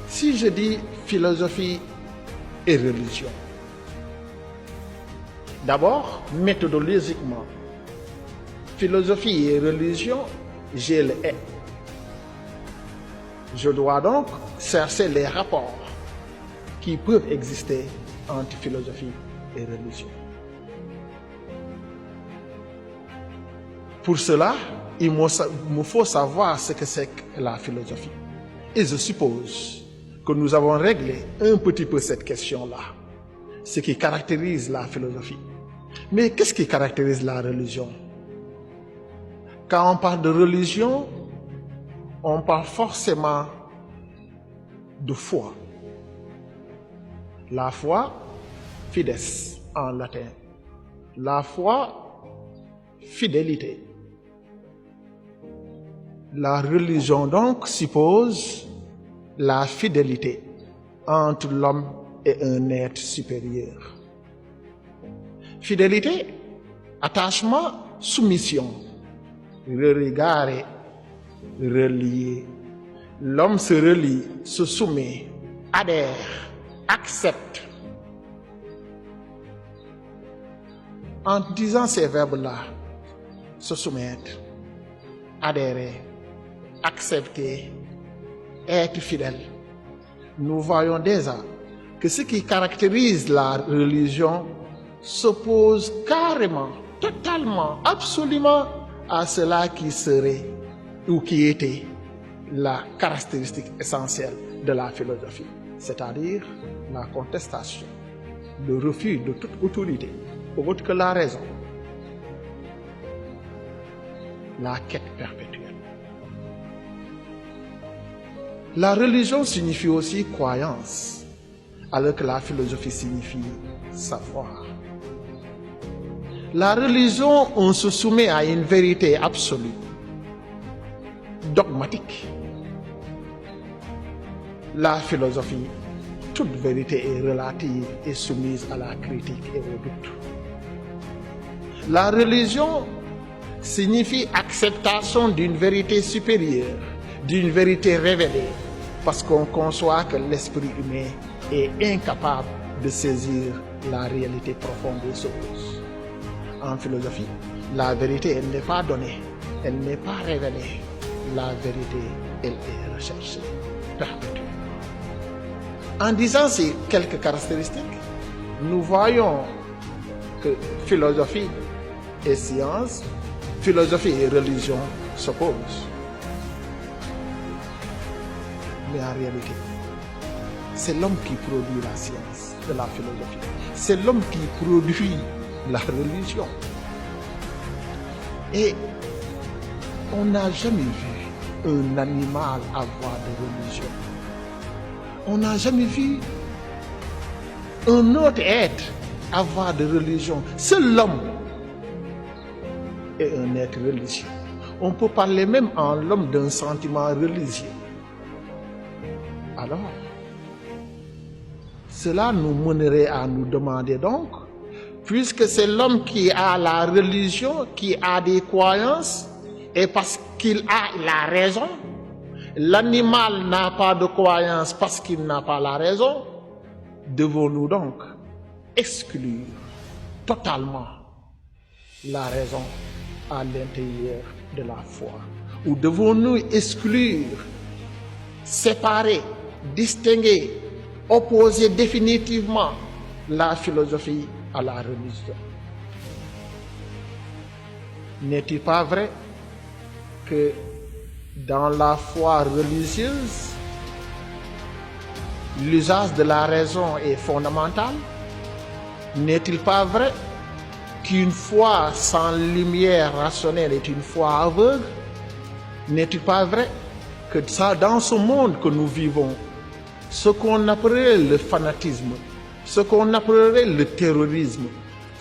Si je dis philosophie et religion, d'abord, méthodologiquement, philosophie et religion, j'ai le « et ». Je dois donc chercher les rapports qui peuvent exister entre philosophie et religion. Pour cela, il me faut savoir ce que c'est que la philosophie. Et je suppose que nous avons réglé un petit peu cette question-là, ce qui caractérise la philosophie. Mais qu'est-ce qui caractérise la religion? Quand on parle de religion, on parle forcément de foi. La foi, fides en latin. La foi, fidélité. La religion donc suppose la fidélité entre l'homme et un être supérieur. Fidélité, attachement, soumission, religare, relier. L'homme se relie, se soumet, adhère, accepte. En disant ces verbes-là, se soumettre, adhérer, accepter, être fidèle, nous voyons déjà que ce qui caractérise la religion s'oppose carrément, totalement, absolument à cela qui serait ou qui était la caractéristique essentielle de la philosophie, c'est-à-dire la contestation, le refus de toute autorité autre que la raison, la quête perpétuelle. La religion signifie aussi croyance, alors que la philosophie signifie savoir. La religion, on se soumet à une vérité absolue, dogmatique. La philosophie, toute vérité est relative et soumise à la critique et au doute. La religion signifie acceptation d'une vérité supérieure, d'une vérité révélée, parce qu'on conçoit que l'esprit humain est incapable de saisir la réalité profonde des choses. En philosophie, la vérité, elle n'est pas donnée, elle n'est pas révélée. La vérité, elle est recherchée perpétuellement. En disant ces quelques caractéristiques, nous voyons que philosophie et science, philosophie et religion s'opposent. Mais en réalité, c'est l'homme qui produit la science de la philosophie. C'est l'homme qui produit la religion. Et on n'a jamais vu un animal avoir de religion. On n'a jamais vu un autre être avoir de religion. Seul l'homme est un être religieux. On peut parler même en l'homme d'un sentiment religieux. Alors, cela nous mènerait à nous demander donc, puisque c'est l'homme qui a la religion, qui a des croyances, et parce qu'il a la raison, l'animal n'a pas de croyance parce qu'il n'a pas la raison, devons-nous donc exclure totalement la raison à l'intérieur de la foi? Ou devons-nous exclure, séparer, distinguer, opposer définitivement la philosophie à la religion? N'est-il pas vrai que dans la foi religieuse, l'usage de la raison est fondamental? N'est-il pas vrai qu'une foi sans lumière rationnelle est une foi aveugle? N'est-il pas vrai que dans ce monde que nous vivons, ce qu'on appellerait le fanatisme, ce qu'on appellerait le terrorisme,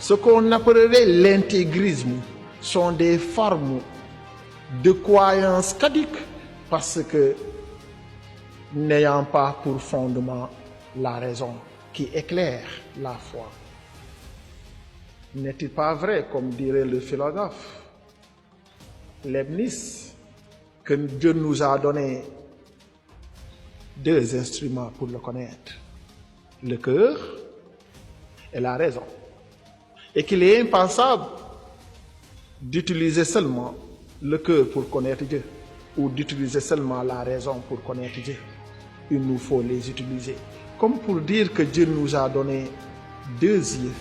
ce qu'on appellerait l'intégrisme, sont des formes de croyances caduques parce que n'ayant pas pour fondement la raison qui éclaire la foi. N'est-il pas vrai, comme dirait le philosophe Leibniz, que Dieu nous a donné deux instruments pour le connaître, le cœur et la raison. Et qu'il est impensable d'utiliser seulement le cœur pour connaître Dieu ou d'utiliser seulement la raison pour connaître Dieu. Il nous faut les utiliser. Comme pour dire que Dieu nous a donné deux yeux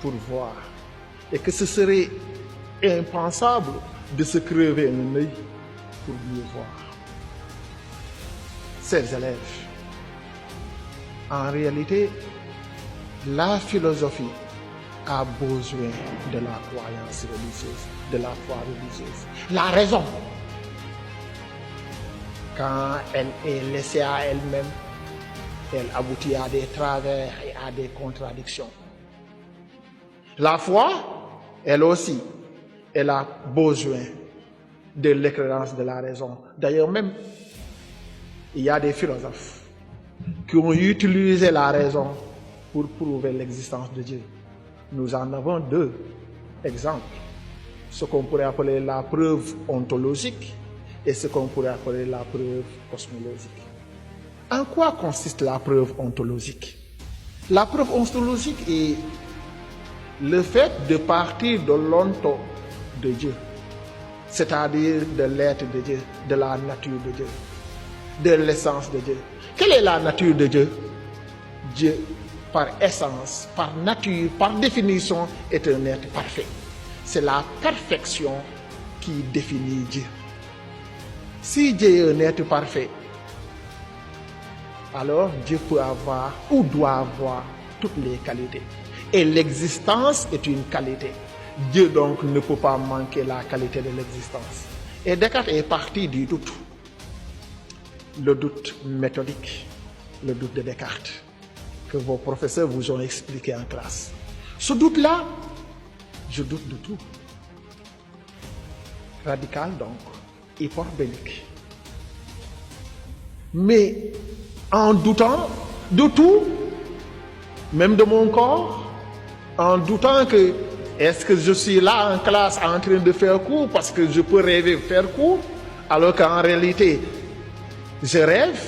pour voir et que ce serait impensable de se crever un œil pour mieux voir. Chers élèves, en réalité, la philosophie a besoin de la croyance religieuse, de la foi religieuse. La raison, quand elle est laissée à elle-même, elle aboutit à des travers et à des contradictions. La foi, elle aussi, elle a besoin de l'éclairance de la raison. D'ailleurs même, il y a des philosophes qui ont utilisé la raison pour prouver l'existence de Dieu. Nous en avons deux exemples. Ce qu'on pourrait appeler la preuve ontologique et ce qu'on pourrait appeler la preuve cosmologique. En quoi consiste la preuve ontologique? La preuve ontologique est le fait de partir de l'onto de Dieu, c'est-à-dire de l'être de Dieu, de la nature de Dieu, de l'essence de Dieu. Quelle est la nature de Dieu? Dieu, par essence, par nature, par définition, est un être parfait. C'est la perfection qui définit Dieu. Si Dieu est un être parfait, alors Dieu peut avoir ou doit avoir toutes les qualités. Et l'existence est une qualité. Dieu donc ne peut pas manquer la qualité de l'existence. Et Descartes est parti du doute. Le doute méthodique, le doute de Descartes, que vos professeurs vous ont expliqué en classe. Ce doute-là, je doute de tout. Radical donc, hyperbolique. Mais en doutant de tout, même de mon corps, en doutant que est-ce que je suis là en classe en train de faire cours parce que je peux rêver faire cours, alors qu'en réalité, je rêve.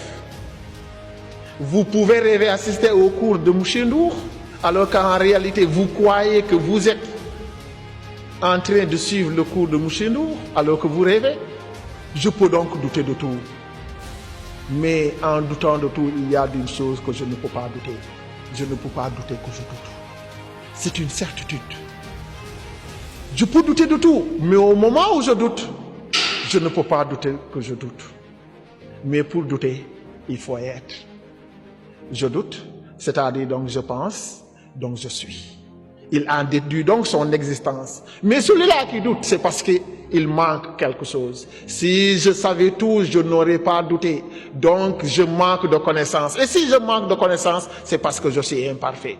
Vous pouvez rêver assister au cours de Mouchendour, alors qu'en réalité, vous croyez que vous êtes en train de suivre le cours de Mouchendour, alors que vous rêvez. Je peux donc douter de tout. Mais en doutant de tout, il y a d'une chose que je ne peux pas douter. Je ne peux pas douter que je doute. C'est une certitude. Je peux douter de tout, mais au moment où je doute, je ne peux pas douter que je doute. Mais pour douter, il faut être. Je doute, c'est-à-dire donc je pense, donc je suis. Il en déduit donc son existence. Mais celui-là qui doute, c'est parce qu'il manque quelque chose. Si je savais tout, je n'aurais pas douté. Donc je manque de connaissances. Et si je manque de connaissances, c'est parce que je suis imparfait.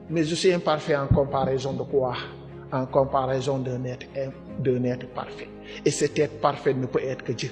Mais je suis imparfait en comparaison de quoi? En comparaison d'un être parfait. Et cet être parfait ne peut être que Dieu.